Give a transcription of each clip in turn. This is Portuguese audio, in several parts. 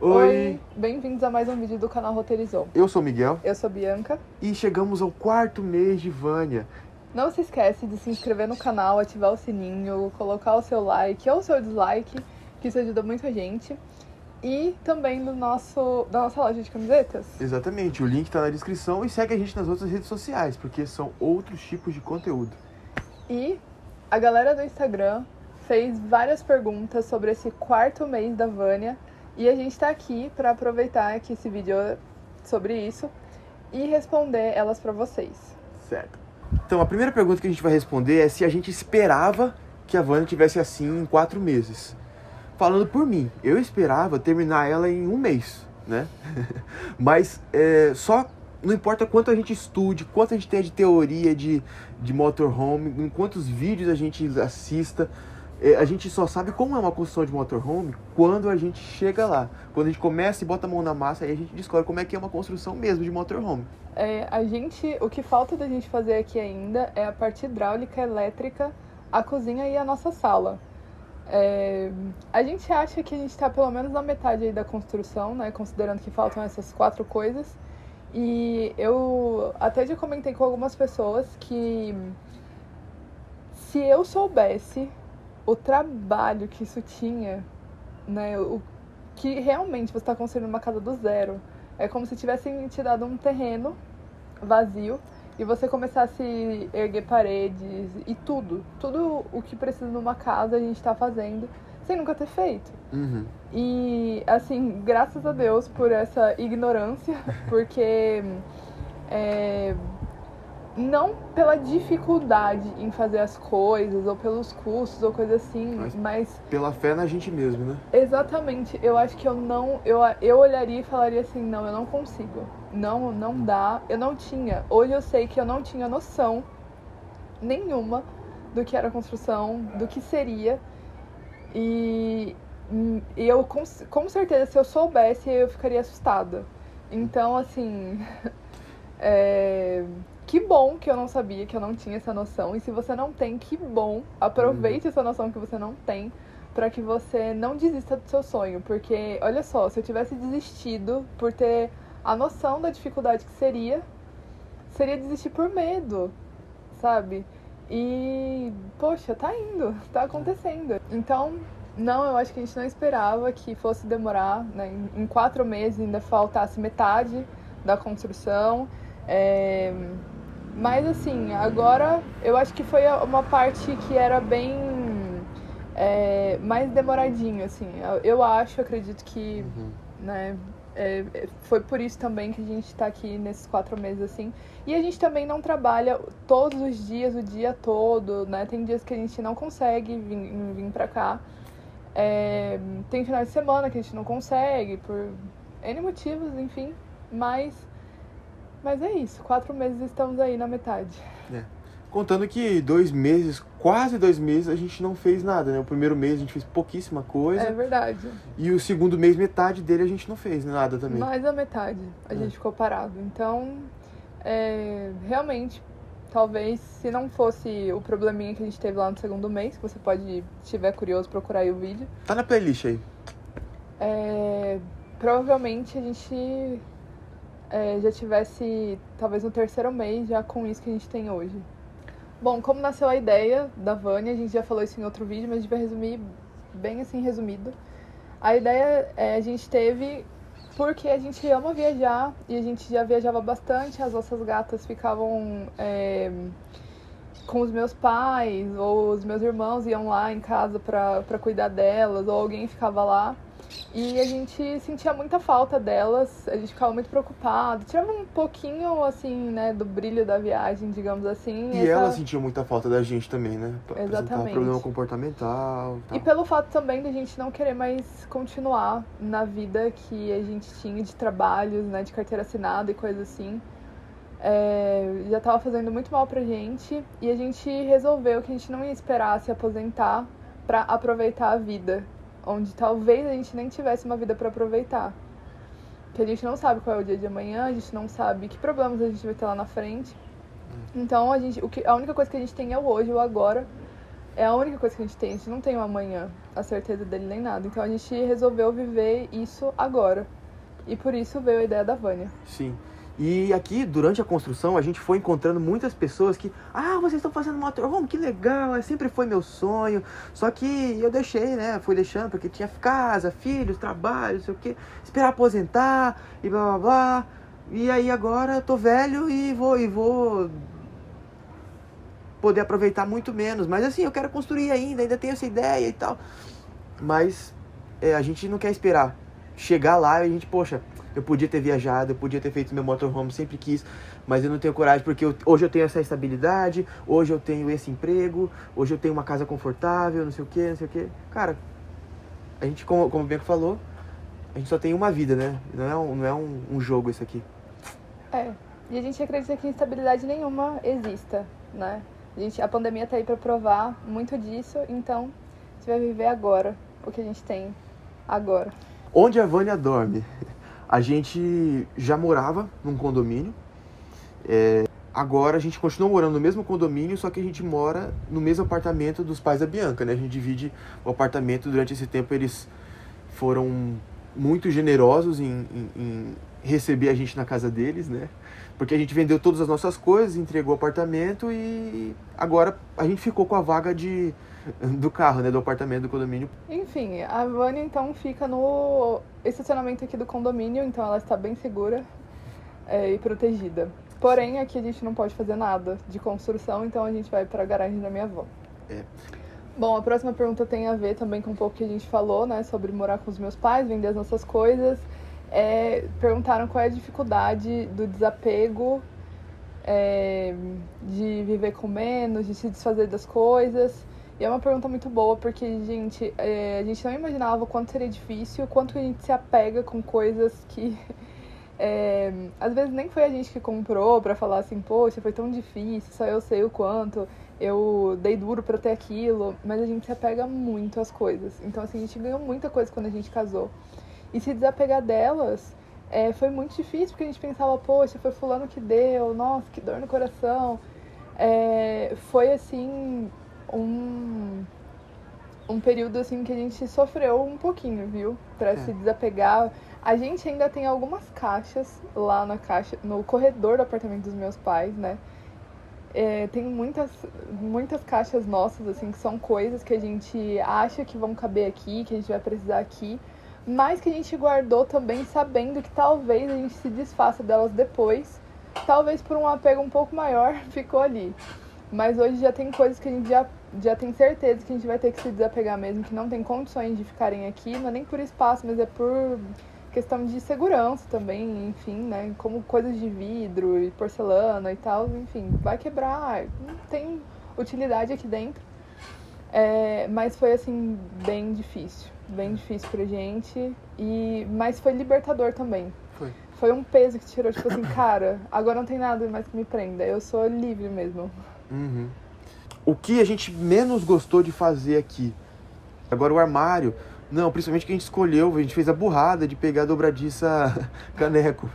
Oi, Bem-vindos a mais um vídeo do canal Roteirizou. eu sou o Miguel Eu sou Bianca. e chegamos ao quarto mês de Vânia. Não se esquece de se inscrever no canal, ativar o sininho, colocar o seu like ou o seu dislike, que isso ajuda muito a gente. E também da nossa loja de camisetas. Exatamente, o link tá na descrição e segue a gente nas outras redes sociais, porque são outros tipos de conteúdo. E a galera do Instagram fez várias perguntas sobre esse quarto mês da Vânia. E a gente tá aqui para aproveitar que esse vídeo é sobre isso e responder elas para vocês. Certo. Então, a primeira pergunta que a gente vai responder é se a gente esperava que a Vânia tivesse assim em 4 meses. Falando por mim, eu esperava terminar ela em 1 mês, né? Mas só não importa quanto a gente estude, quanto a gente tenha de teoria de motorhome, em quantos vídeos a gente assista, a gente só sabe como é uma construção de motorhome quando a gente chega lá. Quando a gente começa e bota a mão na massa, aí a gente descobre como é que é uma construção mesmo de motorhome. O que falta da gente fazer aqui ainda é a parte hidráulica, elétrica, a cozinha e a nossa sala. A gente acha que a gente está pelo menos na metade aí da construção, né? Considerando que faltam essas 4 coisas. E eu até já comentei com algumas pessoas que se eu soubesse o trabalho que isso tinha, né? O que realmente você está construindo uma casa do zero. É como se tivessem te dado um terreno vazio e você começasse a erguer paredes e tudo o que precisa numa casa a gente tá fazendo sem nunca ter feito. Uhum. E, assim, graças a Deus por essa ignorância, porque não pela dificuldade em fazer as coisas, ou pelos custos, ou coisa assim, mas pela fé na gente mesmo, né? exatamente, eu acho que eu olharia e falaria assim, não, eu não consigo, não dá, eu não tinha, hoje eu sei que eu não tinha noção nenhuma do que era construção, do que seria, e eu com certeza se eu soubesse eu ficaria assustada, então assim, que bom que eu não sabia, que eu não tinha essa noção. E se você não tem, que bom. Aproveite essa noção que você não tem para que você não desista do seu sonho. Porque, olha só, se eu tivesse desistido por ter a noção da dificuldade que seria desistir por medo, sabe? E, poxa, tá indo, tá acontecendo. Então, não, eu acho que a gente não esperava que fosse demorar, né? Em 4 meses ainda faltasse metade da construção. Mas assim, agora eu acho que foi uma parte que era bem mais demoradinho, assim. Eu acredito que, né, foi por isso também que a gente tá aqui nesses 4 meses, assim. E a gente também não trabalha todos os dias, o dia todo, né? Tem dias que a gente não consegue vir pra cá. Tem finais de semana que a gente não consegue, por N motivos, enfim. Mas é isso, 4 meses estamos aí na metade. Contando que 2 meses, quase 2 meses, a gente não fez nada, né? O primeiro mês a gente fez pouquíssima coisa. É verdade. E o segundo mês, metade dele a gente não fez nada também. Mais da metade a gente ficou parado. Então, realmente, talvez se não fosse o probleminha que a gente teve lá no segundo mês, que você pode, se estiver curioso, procurar aí o vídeo. Tá na playlist aí. Provavelmente a gente já tivesse, talvez no 3º mês, já com isso que a gente tem hoje. Bom, como nasceu a ideia da Vânia, a gente já falou isso em outro vídeo, mas a gente vai resumir bem assim, resumido. A ideia a gente teve porque a gente ama viajar e a gente já viajava bastante, as nossas gatas ficavam com os meus pais ou os meus irmãos iam lá em casa pra cuidar delas ou alguém ficava lá. E a gente sentia muita falta delas, a gente ficava muito preocupado, tirava um pouquinho, assim, né, do brilho da viagem, digamos assim. E ela sentia muita falta da gente também, né? Exatamente. Problema comportamental. Tal. E pelo fato também da gente não querer mais continuar na vida que a gente tinha de trabalhos, né, de carteira assinada e coisa assim. Já tava fazendo muito mal pra gente e a gente resolveu que a gente não ia esperar se aposentar pra aproveitar a vida. Onde talvez a gente nem tivesse uma vida pra aproveitar. Que a gente não sabe qual é o dia de amanhã, a gente não sabe que problemas a gente vai ter lá na frente. Então a única coisa que a gente tem é o hoje, o agora. é a única coisa que a gente não tem o amanhã, a certeza dele nem nada. Então a gente resolveu viver isso agora. E por isso veio a ideia da Vânia. Sim. E aqui, durante a construção, a gente foi encontrando muitas pessoas que... Ah, vocês estão fazendo motorhome, que legal, sempre foi meu sonho. Só que eu deixei, né? Fui deixando porque tinha casa, filhos, trabalho, não sei o quê. Esperar aposentar e blá, blá, blá. E aí agora eu tô velho e vou poder aproveitar muito menos. Mas assim, eu quero construir ainda tenho essa ideia e tal. Mas a gente não quer esperar chegar lá e a gente, poxa... Eu podia ter viajado, eu podia ter feito meu motorhome, sempre quis, mas eu não tenho coragem porque hoje eu tenho essa estabilidade, hoje eu tenho esse emprego, hoje eu tenho uma casa confortável, não sei o que. Cara, a gente, como o Bianca falou, a gente só tem uma vida, né? Não é um jogo isso aqui. E a gente acredita que instabilidade nenhuma exista, né? A pandemia tá aí pra provar muito disso, então a gente vai viver agora o que a gente tem agora. Onde a Vânia dorme? A gente já morava num condomínio, agora a gente continua morando no mesmo condomínio, só que a gente mora no mesmo apartamento dos pais da Bianca, né? A gente divide o apartamento. Durante esse tempo eles foram muito generosos em receber a gente na casa deles, né? Porque a gente vendeu todas as nossas coisas, entregou o apartamento e agora a gente ficou com a vaga do carro, né? Do apartamento do condomínio. Enfim, a Vânia então fica no estacionamento aqui do condomínio, então ela está bem segura e protegida. Porém, aqui a gente não pode fazer nada de construção, então a gente vai para a garagem da minha avó. Bom, a próxima pergunta tem a ver também com um pouco que a gente falou, né? Sobre morar com os meus pais, vender as nossas coisas. Perguntaram qual é a dificuldade do desapego, de viver com menos, de se desfazer das coisas. E é uma pergunta muito boa, porque, gente, a gente não imaginava o quanto seria difícil, o quanto a gente se apega com coisas que, às vezes, nem foi a gente que comprou pra falar assim, poxa, foi tão difícil, só eu sei o quanto eu dei duro pra ter aquilo, mas a gente se apega muito às coisas. Então, assim, a gente ganhou muita coisa quando a gente casou. E se desapegar delas foi muito difícil, porque a gente pensava, poxa, foi fulano que deu, nossa, que dor no coração. Foi, assim... Um período assim que a gente sofreu um pouquinho, viu? Pra se desapegar. A gente ainda tem algumas caixas lá no corredor do apartamento dos meus pais, né? Tem muitas caixas nossas, assim, que são coisas que a gente acha que vão caber aqui, que a gente vai precisar aqui, mas que a gente guardou também sabendo que talvez a gente se desfaça delas depois. Talvez por um apego um pouco maior ficou ali. Mas hoje já tem coisas que a gente já tem certeza que a gente vai ter que se desapegar mesmo, que não tem condições de ficarem aqui, não é nem por espaço, mas é por questão de segurança também, enfim, né? Como coisas de vidro e porcelana e tal, enfim, vai quebrar, não tem utilidade aqui dentro. Mas foi, assim, bem difícil pra gente, mas foi libertador também. Foi um peso que tirou, tipo assim, cara, agora não tem nada mais que me prenda, eu sou livre mesmo. Uhum. O que a gente menos gostou de fazer aqui? Agora o armário. Não, principalmente que a gente escolheu, a gente fez a burrada de pegar a dobradiça caneco.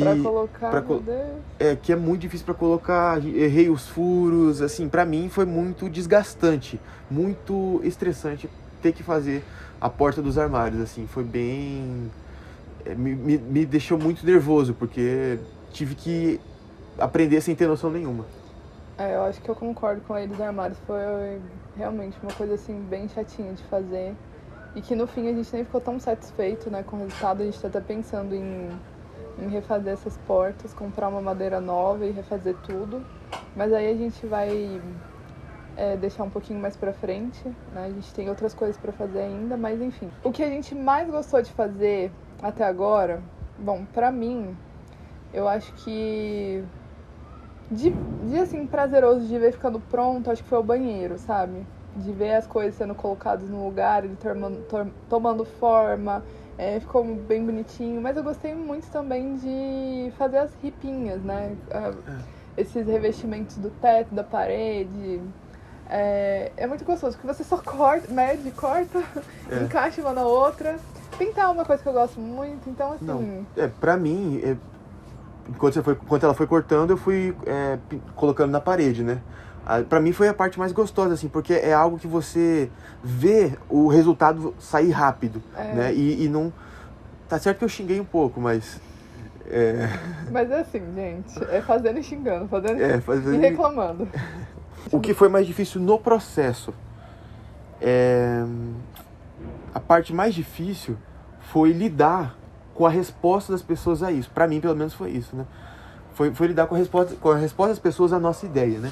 Pra colocar, meu Deus. Que é muito difícil pra colocar. Errei os furos, assim, pra mim foi muito desgastante, muito estressante ter que fazer a porta dos armários, assim, foi bem... Me deixou muito nervoso, porque tive que aprender sem ter noção nenhuma. Eu acho que eu concordo com ele, os armários foi realmente uma coisa assim bem chatinha de fazer e que no fim a gente nem ficou tão satisfeito, né, com o resultado. A gente tá até pensando em refazer essas portas, comprar uma madeira nova e refazer tudo, mas aí a gente vai deixar um pouquinho mais pra frente, né, a gente tem outras coisas pra fazer ainda, mas enfim. O que a gente mais gostou de fazer até agora, bom, pra mim, eu acho que de assim, prazeroso de ver ficando pronto, acho que foi o banheiro, sabe? De ver as coisas sendo colocadas no lugar, ele tomando forma, ficou bem bonitinho. Mas eu gostei muito também de fazer as ripinhas, né? Esses revestimentos do teto, da parede. É muito gostoso, porque você só mede, corta, encaixa uma na outra. Pintar é uma coisa que eu gosto muito, então assim... Não, pra mim... Enquanto ela foi cortando, eu fui colocando na parede, né? Pra mim foi a parte mais gostosa, assim, porque é algo que você vê o resultado sair rápido, né? E não... Tá certo que eu xinguei um pouco, mas... Mas é assim, gente, é fazendo e xingando, fazendo e reclamando. O que foi mais difícil no processo? A parte mais difícil foi lidar com a resposta das pessoas a isso. Pra mim, pelo menos, foi isso, né? Foi lidar com a resposta das pessoas à nossa ideia, né?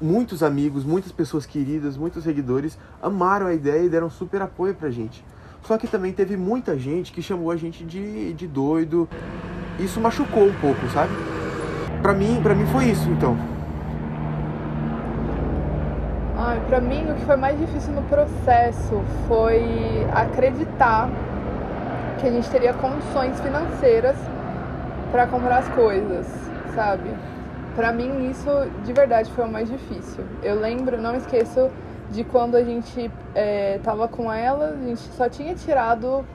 Muitos amigos, muitas pessoas queridas, muitos seguidores amaram a ideia e deram super apoio pra gente. Só que também teve muita gente que chamou a gente de doido. Isso machucou um pouco, sabe? Pra mim foi isso, então. Pra mim, o que foi mais difícil no processo foi acreditar que a gente teria condições financeiras pra comprar as coisas, sabe? Pra mim, isso de verdade foi o mais difícil. Eu lembro, não esqueço de quando a gente tava com ela, a gente só tinha tirado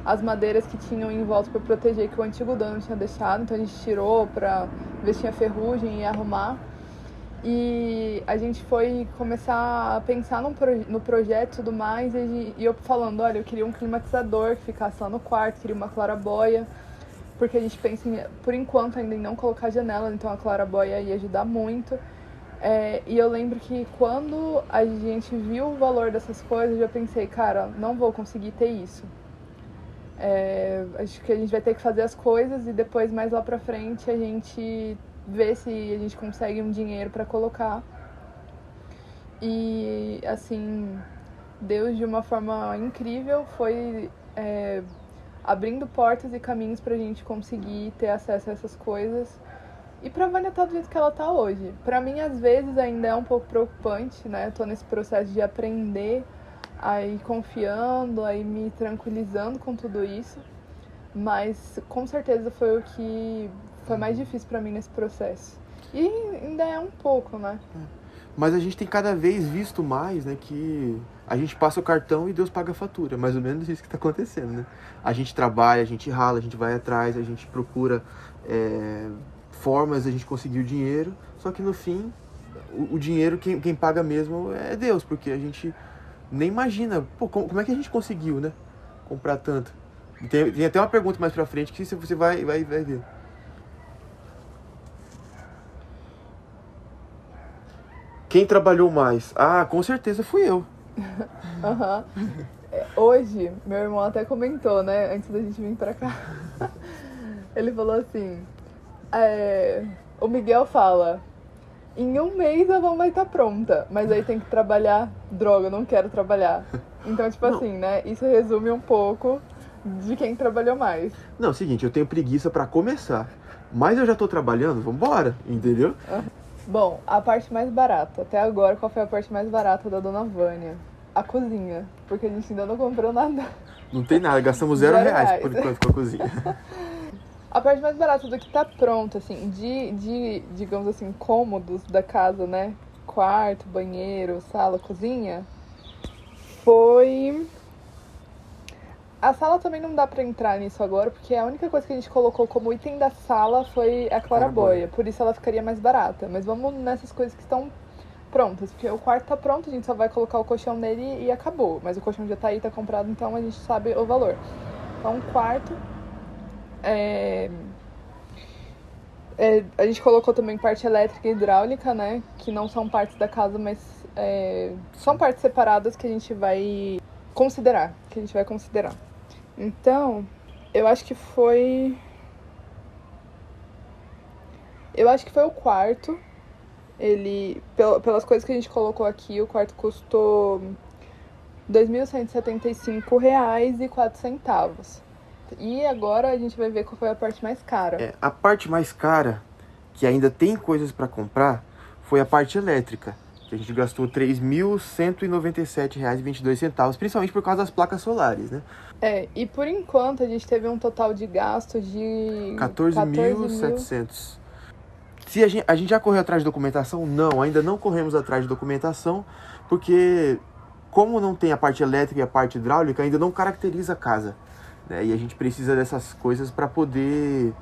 as madeiras que tinham em volta pra proteger, que o antigo dono tinha deixado, então a gente tirou pra ver se tinha ferrugem e arrumar. E a gente foi começar a pensar no projeto e tudo mais, e eu falando, olha, eu queria um climatizador que ficasse lá no quarto, queria uma clarabóia, porque a gente pensa, por enquanto, ainda em não colocar janela, então a clarabóia ia ajudar muito. E eu lembro que quando a gente viu o valor dessas coisas, eu já pensei, cara, não vou conseguir ter isso. Acho que a gente vai ter que fazer as coisas e depois, mais lá pra frente, a gente vê se a gente consegue um dinheiro pra colocar. E, assim, Deus, de uma forma incrível, foi abrindo portas e caminhos pra gente conseguir ter acesso a essas coisas. E pra Vânia tá do jeito que ela tá hoje. Pra mim, às vezes, ainda é um pouco preocupante, né? Tô nesse processo de aprender a ir confiando, a ir me tranquilizando com tudo isso. Mas, com certeza, foi o que foi mais difícil pra mim nesse processo. E ainda é um pouco, né? Mas a gente tem cada vez visto mais, né, que a gente passa o cartão e Deus paga a fatura. Mais ou menos isso que está acontecendo, né? A gente trabalha, a gente rala, a gente vai atrás, a gente procura formas de a gente conseguir o dinheiro. Só que no fim, o dinheiro, quem paga mesmo é Deus, porque a gente nem imagina, pô, como é que a gente conseguiu, né? Comprar tanto. Tem até uma pergunta mais pra frente que você vai ver. Quem trabalhou mais? Ah, com certeza fui eu. Hoje, meu irmão até comentou, né, antes da gente vir pra cá. Ele falou assim, o Miguel fala, em um mês a van vai estar pronta, mas aí tem que trabalhar, droga, eu não quero trabalhar. Então, tipo Não. assim, né, isso resume um pouco de quem trabalhou mais. Não, é o seguinte, eu tenho preguiça pra começar, mas eu já tô trabalhando, vambora, entendeu? Bom, a parte mais barata, até agora, qual foi a parte mais barata da Dona Vânia? A cozinha, porque a gente ainda não comprou nada. Não tem nada, gastamos R$0 por enquanto com a cozinha. A parte mais barata do que tá pronto, assim, digamos assim, cômodos da casa, né? Quarto, banheiro, sala, cozinha, foi... A sala também não dá pra entrar nisso agora, porque a única coisa que a gente colocou como item da sala foi a clarabóia. Por isso ela ficaria mais barata. Mas vamos nessas coisas que estão prontas. Porque o quarto tá pronto, a gente só vai colocar o colchão nele e acabou. Mas o colchão já tá aí, tá comprado, então a gente sabe o valor. Então, o quarto... a gente colocou também parte elétrica e hidráulica, né? Que não são partes da casa, mas são partes separadas que a gente vai considerar. Então, eu acho que foi o quarto. Ele, pelas coisas que a gente colocou aqui, o quarto custou R$ 2.175,04. E agora a gente vai ver qual foi a parte mais cara. A parte mais cara, que ainda tem coisas pra comprar, foi a parte elétrica. Que a gente gastou R$ 3.197,22, principalmente por causa das placas solares, né? E por enquanto a gente teve um total de gasto de 14.700. Se a gente já correu atrás de documentação? Não, ainda não corremos atrás de documentação, porque como não tem a parte elétrica e a parte hidráulica, ainda não caracteriza a casa, né? E a gente precisa dessas coisas para poder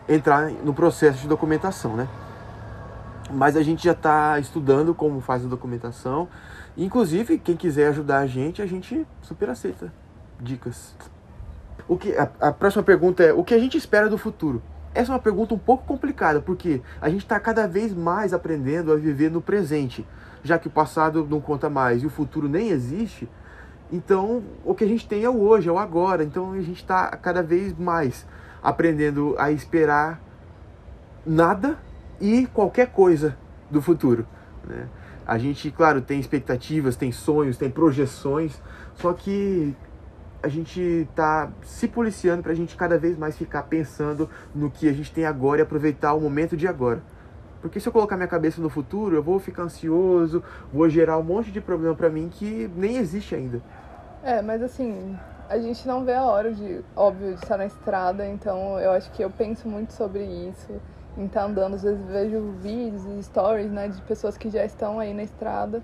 entrar no processo de documentação, né? Mas a gente já está estudando como faz a documentação. Inclusive, quem quiser ajudar a gente super aceita dicas. A próxima pergunta é: o que a gente espera do futuro? Essa é uma pergunta um pouco complicada, porque a gente está cada vez mais aprendendo a viver no presente, já que o passado não conta mais e o futuro nem existe. Então, o que a gente tem é o hoje, é o agora. Então, a gente está cada vez mais aprendendo a esperar nada e qualquer coisa do futuro, né? A gente, claro, tem expectativas, tem sonhos, tem projeções, só que a gente está se policiando para a gente cada vez mais ficar pensando no que a gente tem agora e aproveitar o momento de agora. Porque se eu colocar minha cabeça no futuro, eu vou ficar ansioso, vou gerar um monte de problema para mim que nem existe ainda. Mas assim, a gente não vê a hora óbvio, de estar na estrada, então eu acho que eu penso muito sobre isso, em estar andando, às vezes vejo vídeos e stories, né, de pessoas que já estão aí na estrada,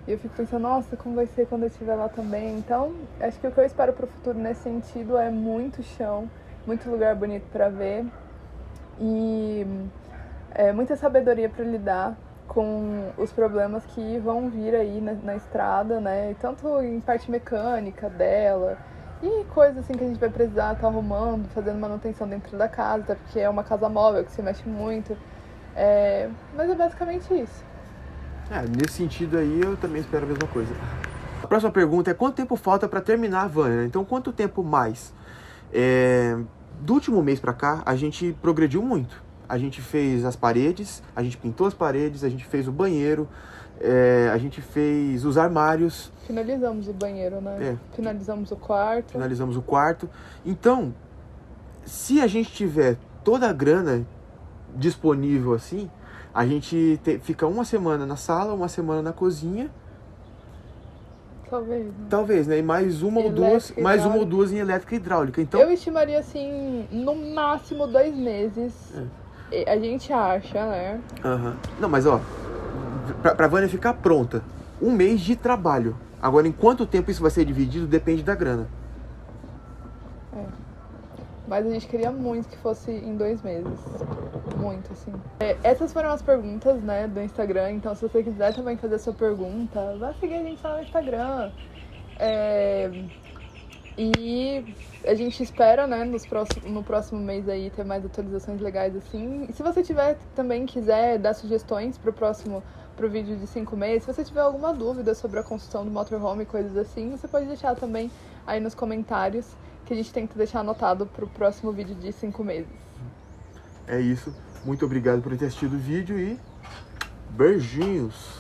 e eu fico pensando, nossa, como vai ser quando eu estiver lá também. Então, acho que o que eu espero pro futuro nesse sentido é muito chão, muito lugar bonito para ver, e muita sabedoria para lidar com os problemas que vão vir aí na estrada, né? Tanto em parte mecânica dela e coisas assim que a gente vai precisar estar arrumando, fazendo manutenção dentro da casa, até porque é uma casa móvel que se mexe muito. Mas é basicamente isso. Nesse sentido aí, eu também espero a mesma coisa. A próxima pergunta é: quanto tempo falta para terminar a van? Então, quanto tempo mais? Do último mês para cá, a gente progrediu muito. A gente fez as paredes, a gente pintou as paredes, a gente fez o banheiro, a gente fez os armários. Finalizamos o banheiro, né? Finalizamos o quarto. Então, se a gente tiver toda a grana disponível assim, a gente fica uma semana na sala, uma semana na cozinha. Talvez, né? E mais uma ou duas em elétrica e hidráulica. Então, eu estimaria assim, no máximo 2 meses. A gente acha, né? Não, mas ó, pra Vânia ficar pronta, 1 mês de trabalho. Agora, em quanto tempo isso vai ser dividido, depende da grana. Mas a gente queria muito que fosse em 2 meses. Muito, assim. Essas foram as perguntas, né, do Instagram. Então, se você quiser também fazer a sua pergunta, vai seguir a gente lá no Instagram. E a gente espera, né, no próximo mês aí ter mais atualizações legais assim. E se você quiser dar sugestões pro vídeo de 5 meses, se você tiver alguma dúvida sobre a construção do motorhome e coisas assim, você pode deixar também aí nos comentários, que a gente tenta deixar anotado pro próximo vídeo de 5 meses. É isso. Muito obrigado por ter assistido o vídeo e beijinhos!